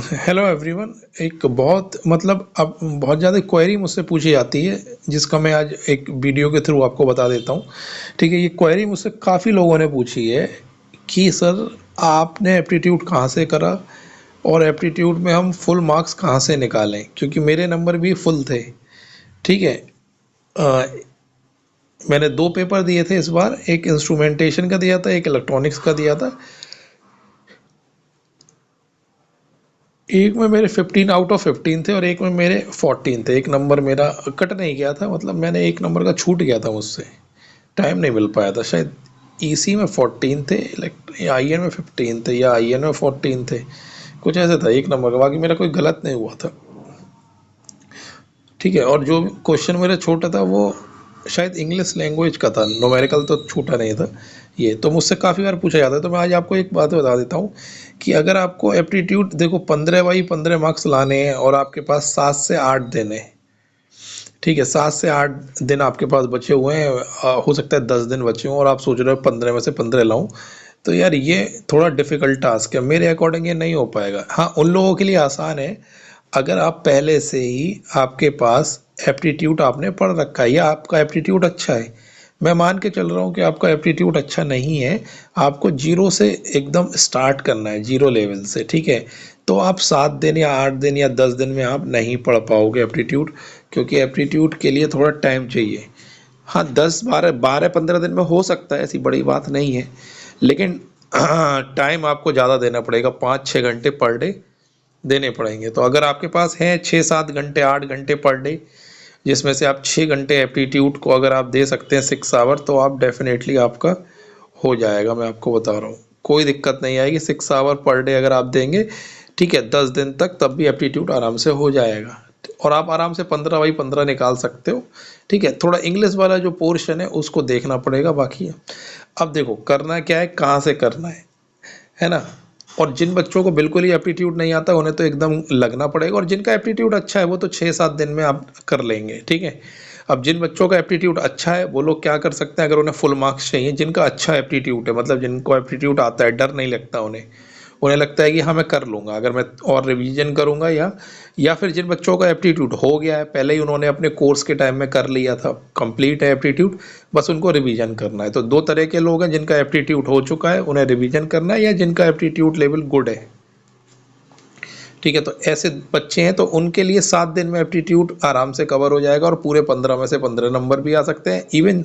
Hello everyone. एक बहुत मतलब अब बहुत ज़्यादा क्वेरी मुझसे पूछी जाती है, जिसका मैं आज एक वीडियो के थ्रू आपको बता देता हूँ। ठीक है, ये क्वेरी मुझसे काफ़ी लोगों ने पूछी है कि सर आपने एप्टीट्यूड कहाँ से करा और एप्टीट्यूड में हम फुल मार्क्स कहाँ से निकालें, क्योंकि मेरे नंबर भी फुल थे। ठीक है। अ, मैंने 2 पेपर दिए थे इस बार, एक इंस्ट्रूमेंटेशन का दिया था, एक इलेक्ट्रॉनिक्स का दिया था। एक में मेरे 15 आउट ऑफ 15 थे और एक में मेरे 14 थे। एक नंबर मेरा कट नहीं गया था, मतलब मैंने एक नंबर का छूट गया था मुझसे, टाइम नहीं मिल पाया था। शायद ईसी में 14 थे, आईएन में 15 थे या आईएन में 14 थे, कुछ ऐसे था एक नंबर का। बाकी मेरा कोई गलत नहीं हुआ था। ठीक है। और जो क्वेश्चन मेरा छोटा था वो शायद इंग्लिश लैंग्वेज का था, न्यूमेरिकल तो छूटा नहीं था। ये तो मुझसे काफ़ी बार पूछा जाता है, तो मैं आज आपको एक बात बता देता हूँ कि अगर आपको एप्टीट्यूड देखो 15/15 मार्क्स लाने हैं और आपके पास 7 से 8 दिन है। ठीक है, 7 से 8 दिन आपके पास बचे हुए हैं। हो सकता है 10 दिन बचे हों और आप सोच रहे हो 15 में से 15 लाऊं, तो यार ये थोड़ा डिफिकल्ट टास्क है। मेरे अकॉर्डिंग ये नहीं हो पाएगा। हाँ, उन लोगों के लिए आसान है अगर आप पहले से ही आपके पास एप्टीट्यूड आपने पढ़ रखा है या आपका एप्टीट्यूड अच्छा है। मैं मान के चल रहा हूँ कि आपका एप्टीट्यूड अच्छा नहीं है, आपको जीरो से एकदम स्टार्ट करना है, जीरो लेवल से। ठीक है, तो आप 7 दिन या 8 दिन या 10 दिन में आप नहीं पढ़ पाओगे एप्टीट्यूड, क्योंकि एप्टीट्यूड के लिए थोड़ा टाइम चाहिए। हाँ, 10 12 12 15 दिन में हो सकता है, ऐसी बड़ी बात नहीं है, लेकिन टाइम आपको ज़्यादा देना पड़ेगा, 5 6 घंटे पर डे देने पड़ेंगे। तो अगर आपके पास हैं 6 7 घंटे 8 घंटे पर डे, जिसमें से आप 6 घंटे एप्टीट्यूड को अगर आप दे सकते हैं 6 आवर, तो आप डेफिनेटली आपका हो जाएगा। मैं आपको बता रहा हूँ, कोई दिक्कत नहीं आएगी। 6 आवर पर डे अगर आप देंगे, ठीक है, 10 दिन तक, तब भी एप्टीट्यूड आराम से हो जाएगा और आप आराम से 15/15 निकाल सकते हो। ठीक है, थोड़ा इंग्लिश वाला जो पोर्शन है उसको देखना पड़ेगा। बाकी अब देखो करना क्या है, कहाँ से करना है ना। और जिन बच्चों को बिल्कुल ही एप्टीट्यूड नहीं आता उन्हें तो एकदम लगना पड़ेगा, और जिनका एप्टीट्यूड अच्छा है वो तो 6 7 दिन में आप कर लेंगे। ठीक है। अब जिन बच्चों का एप्टीट्यूड अच्छा है वो लोग क्या कर सकते हैं, अगर उन्हें फुल मार्क्स चाहिए, जिनका अच्छा एप्टीट्यूड है, मतलब जिनको एप्टीट्यूड आता है, डर नहीं लगता उन्हें, उन्हें लगता है कि हाँ मैं कर लूँगा अगर मैं और रिवीजन करूँगा, या फिर जिन बच्चों का एप्टीट्यूड हो गया है, पहले ही उन्होंने अपने कोर्स के टाइम में कर लिया था, कंप्लीट है एप्टीट्यूड, बस उनको रिवीजन करना है। तो 2 तरह के लोग हैं, जिनका एप्टीट्यूड हो चुका है उन्हें रिवीजन करना है, या जिनका एप्टीट्यूड लेवल गुड है। ठीक है, तो ऐसे बच्चे हैं तो उनके लिए 7 दिन में एप्टीट्यूड आराम से कवर हो जाएगा और पूरे 15 में से 15 नंबर भी आ सकते हैं। इवन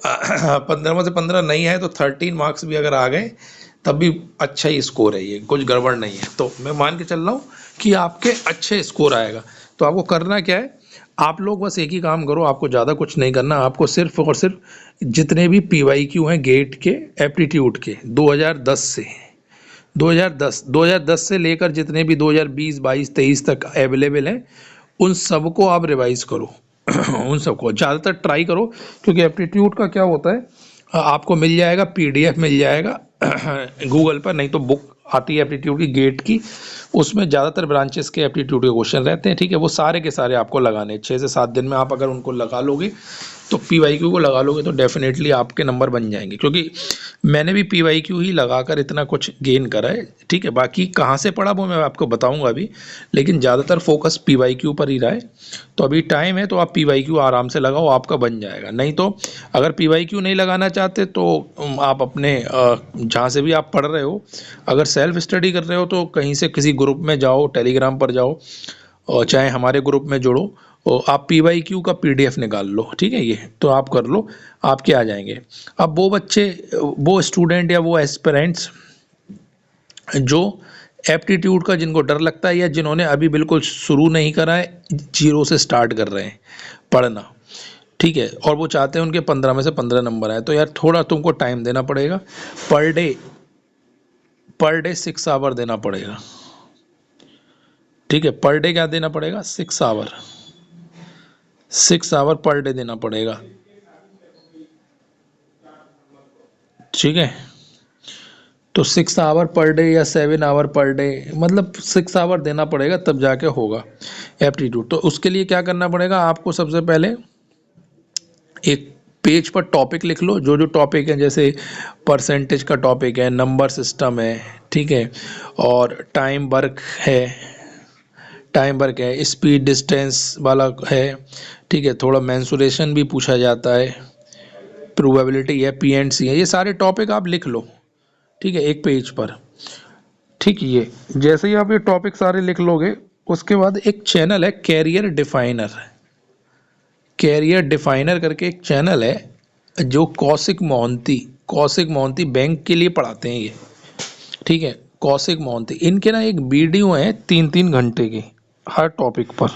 15 में से 15 नहीं है तो 13 मार्क्स भी अगर आ गए तब भी अच्छा ही स्कोर है, ये कुछ गड़बड़ नहीं है। तो मैं मान के चल रहा हूँ कि आपके अच्छे स्कोर आएगा। तो आपको करना क्या है, आप लोग बस एक ही काम करो, आपको ज़्यादा कुछ नहीं करना। आपको सिर्फ और सिर्फ जितने भी PYQ हैं गेट के एप्टीट्यूड के 2010 से, 2010 से लेकर जितने भी 2020 22 23 तक अवेलेबल हैं, उन सबको आप रिवाइज करो। उन सबको ज़्यादातर ट्राई करो, क्योंकि एप्टीट्यूड का क्या होता है, आपको मिल जाएगा PDF मिल जाएगा गूगल पर, नहीं तो बुक आती है एप्टीट्यूड की गेट की, उसमें ज़्यादातर ब्रांचेस के एप्टीट्यूड के क्वेश्चन रहते हैं। ठीक है, वो सारे के सारे आपको लगाने 6 से 7 दिन में। आप अगर उनको लगा लोगे तो PYQ को लगा लोगे तो डेफिनेटली आपके नंबर बन जाएंगे, क्योंकि मैंने भी PYQ ही लगाकर इतना कुछ गेन करा है। ठीक है, बाकी कहाँ से पढ़ा वो मैं आपको बताऊंगा अभी, लेकिन ज़्यादातर फोकस PYQ पर ही रहा है। तो अभी टाइम है, तो आप PYQ आराम से लगाओ, आपका बन जाएगा। नहीं तो अगर PYQ नहीं लगाना चाहते तो आप अपने जहाँ से भी आप पढ़ रहे हो, अगर सेल्फ स्टडी कर रहे हो तो कहीं से किसी ग्रुप में जाओ, टेलीग्राम पर जाओ, और चाहे हमारे ग्रुप में जुड़ो, और आप PYQ का PDF निकाल लो। ठीक है, ये तो आप कर लो, आपके आ जाएंगे। अब वो बच्चे, वो स्टूडेंट या वो एस्पिरेंट्स जो एप्टीट्यूड का जिनको डर लगता है, या जिन्होंने अभी बिल्कुल शुरू नहीं करा है, जीरो से स्टार्ट कर रहे हैं पढ़ना, ठीक है, और वो चाहते हैं उनके 15 में से 15 नंबर आए, तो यार थोड़ा तुमको टाइम देना पड़ेगा। पर डे 6 आवर देना पड़ेगा। ठीक है, पर डे क्या देना पड़ेगा, 6 आवर, 6 आवर पर डे देना पड़ेगा। ठीक है, तो 6 आवर पर डे या 7 आवर पर डे, मतलब 6 आवर देना पड़ेगा, तब जाके होगा एप्टीट्यूड। तो उसके लिए क्या करना पड़ेगा, आपको सबसे पहले एक पेज पर टॉपिक लिख लो, जो जो टॉपिक है, जैसे परसेंटेज का टॉपिक है, नंबर सिस्टम है, ठीक है। और टाइम वर्क है, स्पीड डिस्टेंस वाला है, ठीक है। थोड़ा मेंसुरेशन भी पूछा जाता है, प्रोबेबिलिटी है, पी एंड सी है, ये सारे टॉपिक आप लिख लो, ठीक है, एक पेज पर। ठीक है, ये जैसे ही आप ये टॉपिक सारे लिख लोगे, उसके बाद एक चैनल है कैरियर डिफाइनर करके एक चैनल है जो कौशिक मोहंती बैंक के लिए पढ़ाते हैं ये, ठीक है। कौशिक मोहंती, इनके ना एक वीडियो है 3-3 घंटे के हर टॉपिक पर,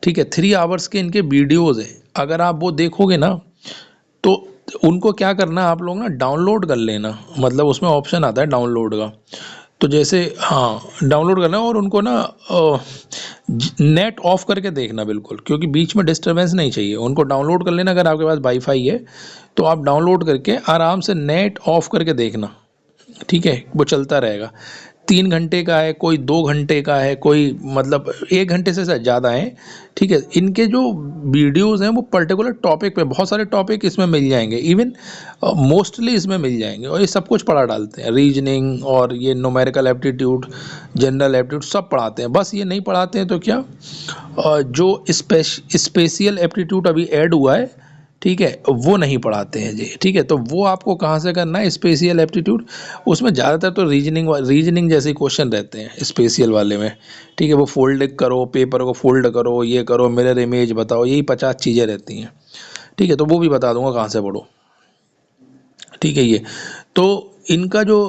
ठीक है। 3 आवर्स के इनके वीडियोज है, अगर आप वो देखोगे ना तो उनको क्या करना, आप लोग ना डाउनलोड कर लेना, मतलब उसमें ऑप्शन आता है डाउनलोड का। तो जैसे हाँ, डाउनलोड करना और उनको ना नेट ऑफ करके देखना बिल्कुल, क्योंकि बीच में डिस्टरबेंस नहीं चाहिए। उनको डाउनलोड कर लेना, अगर आपके पास वाईफाई है तो आप डाउनलोड करके आराम से नेट ऑफ करके देखना, ठीक है। वो चलता रहेगा, 3 घंटे का है, कोई 2 घंटे का है, कोई मतलब 1 घंटे से ज़्यादा है, ठीक है। इनके जो वीडियोस हैं वो पर्टिकुलर टॉपिक पे, बहुत सारे टॉपिक इसमें मिल जाएंगे, इवन मोस्टली इसमें मिल जाएंगे, और ये सब कुछ पढ़ा डालते हैं, रीजनिंग और ये न्यूमेरिकल एप्टीट्यूड, जनरल एप्टीट्यूड सब पढ़ाते हैं। बस ये नहीं पढ़ाते हैं तो क्या, जो स्पेशियल एप्टीट्यूड अभी ऐड हुआ है, ठीक है, वो नहीं पढ़ाते हैं जी, ठीक है। तो वो आपको कहाँ से करना है, स्पेशियल एप्टीट्यूड, उसमें ज़्यादातर तो रीजनिंग जैसे क्वेश्चन रहते हैं स्पेशियल वाले में, ठीक है। वो फोल्ड करो, पेपर को फोल्ड करो, ये करो, मिरर इमेज बताओ, यही 50 चीज़ें रहती हैं, ठीक है। तो वो भी बता दूंगा कहाँ से पढ़ो, ठीक है। ये तो इनका जो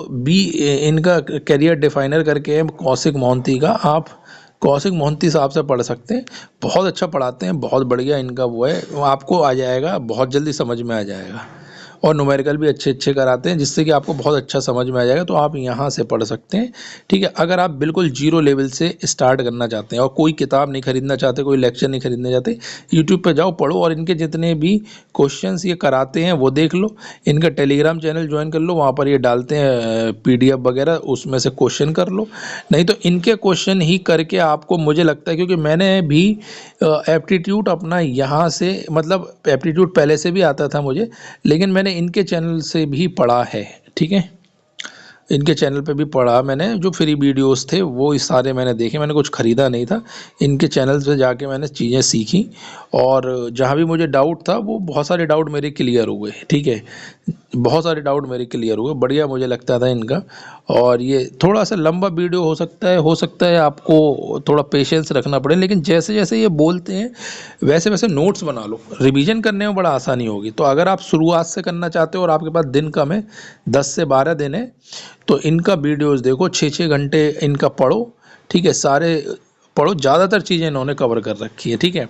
इनका कैरियर डिफाइनर करके है कौशिक मोहंती का, आप कौशिक मोहंती साहब से पढ़ सकते हैं, बहुत अच्छा पढ़ाते हैं, बहुत बढ़िया इनका वो है, वो आपको आ जाएगा, बहुत जल्दी समझ में आ जाएगा। और न्यूमेरिकल भी अच्छे अच्छे कराते हैं, जिससे कि आपको बहुत अच्छा समझ में आ जाएगा, तो आप यहाँ से पढ़ सकते हैं, ठीक है। अगर आप बिल्कुल जीरो लेवल से स्टार्ट करना चाहते हैं और कोई किताब नहीं खरीदना चाहते, कोई लेक्चर नहीं खरीदना चाहते, यूट्यूब पे जाओ, पढ़ो, और इनके जितने भी क्वेश्चंस ये कराते हैं वो देख लो। इनका टेलीग्राम चैनल ज्वाइन कर लो, वहाँ पर ये डालते हैं पीडीएफ वगैरह, उसमें से क्वेश्चन कर लो, नहीं तो इनके क्वेश्चन ही करके आपको, मुझे लगता है, क्योंकि मैंने भी एप्टीट्यूड अपना यहाँ से, मतलब एप्टीट्यूड पहले से भी आता था मुझे, लेकिन मैंने इनके चैनल से भी पढ़ा है, ठीक है। इनके चैनल पे भी पढ़ा मैंने, जो फ्री वीडियोस थे वो इस सारे मैंने देखे, मैंने कुछ ख़रीदा नहीं था, इनके चैनल से जाके मैंने चीज़ें सीखी, और जहाँ भी मुझे डाउट था वो बहुत सारे डाउट मेरे क्लियर हुए, ठीक है। बहुत सारे डाउट मेरे क्लियर हुए, बढ़िया मुझे लगता था इनका। और ये थोड़ा सा लंबा वीडियो हो सकता है आपको थोड़ा पेशेंस रखना पड़े, लेकिन जैसे जैसे ये बोलते हैं वैसे वैसे नोट्स बना लो, रिवीजन करने में बड़ा आसानी होगी। तो अगर आप शुरुआत से करना चाहते हो और आपके पास दिन कम है, 10 से 12 दिन है, तो इनका वीडियोस देखो, 6-6 घंटे इनका पढ़ो, ठीक है, सारे पढ़ो, ज़्यादातर चीज़ें इन्होंने कवर कर रखी है, ठीक है।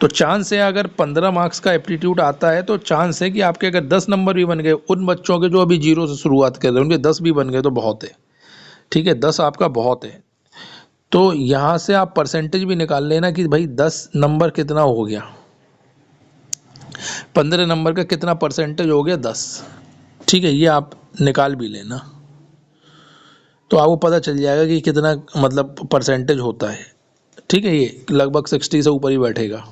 तो चांस है, अगर 15 मार्क्स का एप्टीट्यूड आता है तो चांस है कि आपके अगर 10 नंबर भी बन गए, उन बच्चों के जो अभी जीरो से शुरुआत कर रहे हैं, उनके 10 भी बन गए तो बहुत है, ठीक है, 10 आपका बहुत है। तो यहाँ से आप परसेंटेज भी निकाल लेना कि भाई 10 नंबर कितना हो गया, 15 नंबर का कितना परसेंटेज हो गया, 10, ठीक है, ये आप निकाल भी लेना, तो आपको पता चल जाएगा कि कितना मतलब परसेंटेज होता है, ठीक है। ये लगभग 60 से ऊपर ही बैठेगा,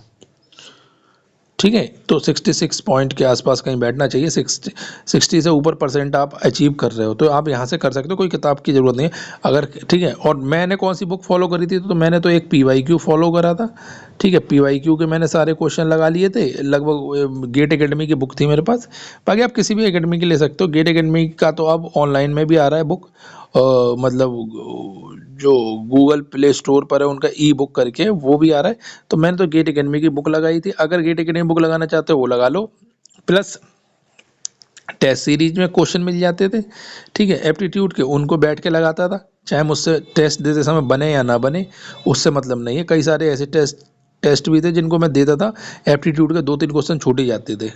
ठीक है। तो 66 पॉइंट के आसपास कहीं बैठना चाहिए, 60 से ऊपर परसेंट आप अचीव कर रहे हो तो आप यहाँ से कर सकते हो, कोई किताब की ज़रूरत नहीं है अगर, ठीक है। और मैंने कौन सी बुक फॉलो करी थी, तो मैंने तो एक PYQ फॉलो करा था, ठीक है। PYQ के मैंने सारे क्वेश्चन लगा लिए थे, लगभग गेट एकेडमी की बुक थी मेरे पास, बाकी आप किसी भी एकेडमी की ले सकते हो, गेट एकेडमी का तो अब ऑनलाइन में भी आ रहा है बुक, मतलब जो गूगल प्ले स्टोर पर है उनका ई बुक करके वो भी आ रहा है। तो मैंने तो गेट एकेडमी की बुक लगाई थी, अगर गेट एकेडमी बुक लगाना चाहते हो वो लगा लो, प्लस टेस्ट सीरीज में क्वेश्चन मिल जाते थे, ठीक है, एप्टीट्यूड के, उनको बैठ के लगाता था, चाहे मुझसे टेस्ट देते समय बने या ना बने, उससे मतलब नहीं है। कई सारे ऐसे टेस्ट भी थे जिनको मैं देता था, एप्टीट्यूड के 2-3 क्वेश्चन छूट ही जाते थे,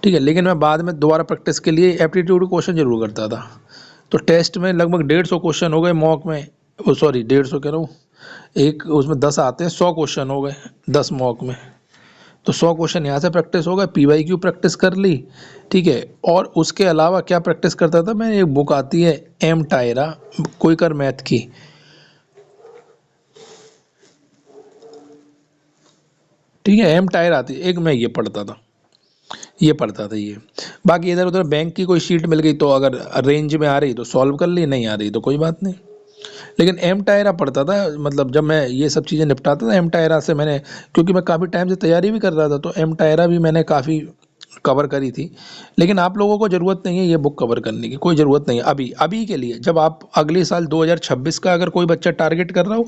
ठीक है, लेकिन मैं बाद में दोबारा प्रैक्टिस के लिए एप्टीट्यूड के क्वेश्चन जरूर करता था। तो टेस्ट में लगभग 150 क्वेश्चन हो गए, मॉक में, ओ सॉरी 150 कह रहा हूँ, एक उसमें 10 आते हैं, 100 क्वेश्चन हो गए 10 मॉक में, तो 100 क्वेश्चन यहाँ से प्रैक्टिस हो गए, PYQ प्रैक्टिस कर ली, ठीक है। और उसके अलावा क्या प्रैक्टिस करता था मैं, एक बुक आती है एम टायरा क्विकर मैथ की, ठीक है, एम टायर आती है एक, मैं ये पढ़ता था, ये पढ़ता था ये। बाकी इधर उधर बैंक की कोई शीट मिल गई तो अगर रेंज में आ रही तो सॉल्व कर ली, नहीं आ रही तो कोई बात नहीं। लेकिन एम टायरा पढ़ता था, मतलब जब मैं ये सब चीज़ें निपटाता था एम टायरा से मैंने, क्योंकि मैं काफ़ी टाइम से तैयारी भी कर रहा था तो एम टायरा भी मैंने काफ़ी कवर करी थी। लेकिन आप लोगों को ज़रूरत नहीं है ये बुक कवर करने की, कोई ज़रूरत नहीं है अभी अभी के लिए। जब आप अगले साल 2026 का अगर कोई बच्चा टारगेट कर रहा हो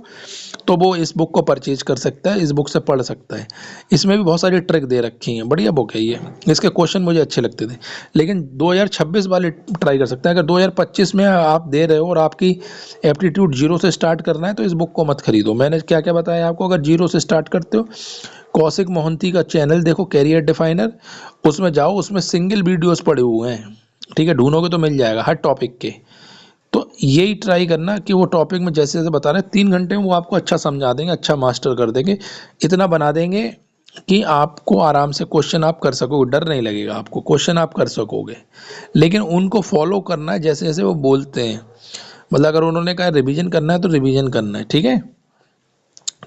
तो वो इस बुक को परचेज कर सकता है, इस बुक से पढ़ सकता है। इसमें भी बहुत सारी ट्रिक दे रखी हैं, बढ़िया बुक है ये। इसके क्वेश्चन मुझे अच्छे लगते थे। लेकिन 2026 वाले ट्राई कर सकते हैं। अगर 2025 में आप दे रहे हो और आपकी एप्टीट्यूड जीरो से स्टार्ट करना है तो इस बुक को मत खरीदो। मैंने क्या क्या बताया आपको, अगर जीरो से स्टार्ट करते हो कौशिक मोहंती का चैनल देखो, कैरियर डिफाइनर, उसमें जाओ, उसमें सिंगल वीडियोस पड़े हुए हैं, ठीक है, ढूंढोगे तो मिल जाएगा हर टॉपिक के। तो यही ट्राई करना कि वो टॉपिक में जैसे जैसे बता रहे हैं 3 घंटे में वो आपको अच्छा समझा देंगे, अच्छा मास्टर कर देंगे, इतना बना देंगे कि आपको आराम से क्वेश्चन आप कर सकोगे, डर नहीं लगेगा आपको, क्वेश्चन आप कर सकोगे। लेकिन उनको फॉलो करना है जैसे जैसे वो बोलते हैं। मतलब अगर उन्होंने कहा रिवीजन करना है तो रिवीजन करना है, ठीक है।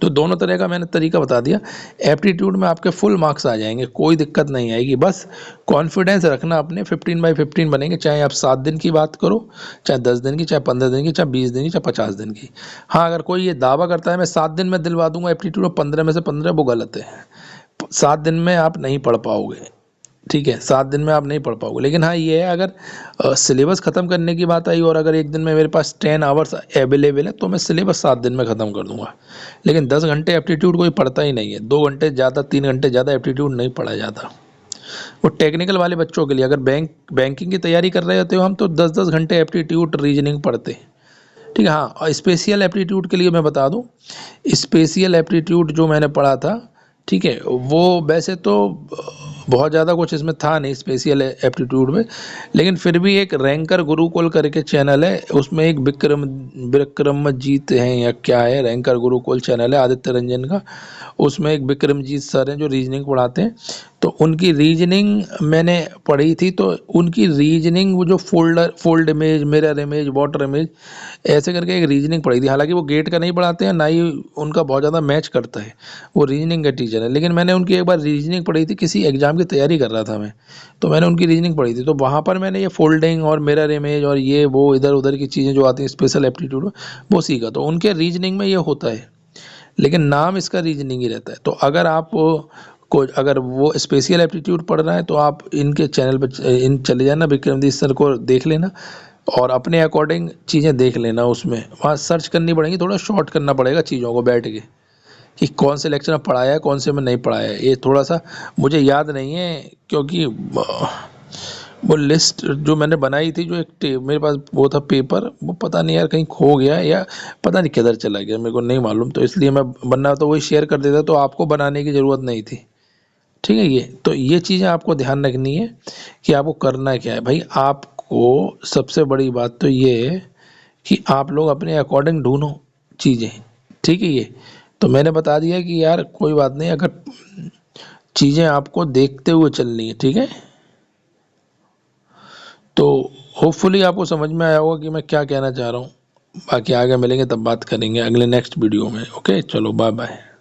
तो दोनों तरह का मैंने तरीका बता दिया। एप्टीट्यूड में आपके फुल मार्क्स आ जाएंगे, कोई दिक्कत नहीं आएगी। बस कॉन्फिडेंस रखना अपने, 15/15 बनेंगे, चाहे आप 7 दिन की बात करो, चाहे 10 दिन की, चाहे 15 दिन की, चाहे 20 दिन की, चाहे 50 दिन की। हाँ, अगर कोई ये दावा करता है मैं 7 दिन में दिलवा दूंगा एप्टीट्यूड और 15 में से 15, वो गलत है। 7 दिन में आप नहीं पढ़ पाओगे, ठीक है, 7 दिन में आप नहीं पढ़ पाओगे। लेकिन हाँ ये है, अगर सिलेबस ख़त्म करने की बात आई और अगर एक दिन में मेरे पास 10 आवर्स अवेलेबल है तो मैं सिलेबस 7 दिन में ख़त्म कर दूंगा। लेकिन 10 घंटे एप्टीट्यूड कोई पढ़ता ही नहीं है, 2 घंटे ज़्यादा, 3 घंटे ज़्यादा एप्टीट्यूड नहीं पढ़ा जाता। वो टेक्निकल वाले बच्चों के लिए, अगर बैंकिंग की तैयारी कर रहे होते हो हम तो 10-10 घंटे एप्टीट्यूड रीजनिंग पढ़ते, ठीक है। हाँ, और स्पेशल एप्टीट्यूड के लिए मैं बता दूं, स्पेशल एप्टीट्यूड जो मैंने पढ़ा था, ठीक है, वो वैसे तो बहुत ज़्यादा कुछ इसमें था नहीं स्पेशल एप्टीट्यूड में, लेकिन फिर भी एक रैंकर गुरुकुल करके चैनल है, उसमें एक विक्रमजीत हैं या क्या है, रैंकर गुरुकुल चैनल है आदित्य रंजन का, उसमें एक विक्रमजीत सर हैं जो रीजनिंग पढ़ाते हैं। तो उनकी रीजनिंग मैंने पढ़ी थी, तो उनकी रीजनिंग वो जो fold image, mirror image, water image, ऐसे करके एक रीजनिंग पढ़ी थी। हालांकि वो गेट का नहीं पढ़ाते हैं, ना ही उनका बहुत ज़्यादा मैच करता है, वो रीजनिंग का टीचर है। लेकिन मैंने उनकी एक बार रीजनिंग पढ़ी थी, किसी एग्जाम की तैयारी कर रहा था मैं, तो मैंने उनकी रीजनिंग पढ़ी थी। तो वहाँ पर मैंने ये फोल्डिंग और मिरर इमेज और ये वो इधर उधर की चीज़ें जो आती हैं स्पेशल एप्टीट्यूड में, वो सीखा। तो उनके रीजनिंग में ये होता है, लेकिन नाम इसका रीजनिंग ही रहता है। तो अगर आप को अगर वो स्पेशल एप्टीट्यूड पढ़ रहा है तो आप इनके चैनल पर इन चले जाना, विक्रमजीत सर को देख लेना और अपने अकॉर्डिंग चीज़ें देख लेना। उसमें वहाँ सर्च करनी पड़ेगी, थोड़ा शॉर्ट करना पड़ेगा चीज़ों को बैठ के, कि कौन से लेक्चर में पढ़ाया है, कौन से में नहीं पढ़ाया है। ये थोड़ा सा मुझे याद नहीं है, क्योंकि वो लिस्ट जो मैंने बनाई थी, जो मेरे पास वो था पेपर, वो पता नहीं यार कहीं खो गया या पता नहीं किधर चला गया, मेरे को नहीं मालूम। तो इसलिए मैं बनना तो वही शेयर कर देता, तो आपको बनाने की ज़रूरत नहीं थी, ठीक है। ये तो ये चीज़ें आपको ध्यान रखनी है कि आपको करना क्या है भाई। आपको सबसे बड़ी बात तो ये है कि आप लोग अपने अकॉर्डिंग ढूंढो चीज़ें, ठीक है। ये तो मैंने बता दिया कि यार कोई बात नहीं, अगर चीज़ें आपको देखते हुए चलनी है, ठीक है। तो होपफुली आपको समझ में आया होगा कि मैं क्या कहना चाह रहा हूँ। बाकी आगे मिलेंगे तब बात करेंगे अगले नेक्स्ट वीडियो में। ओके, चलो बाय बाय।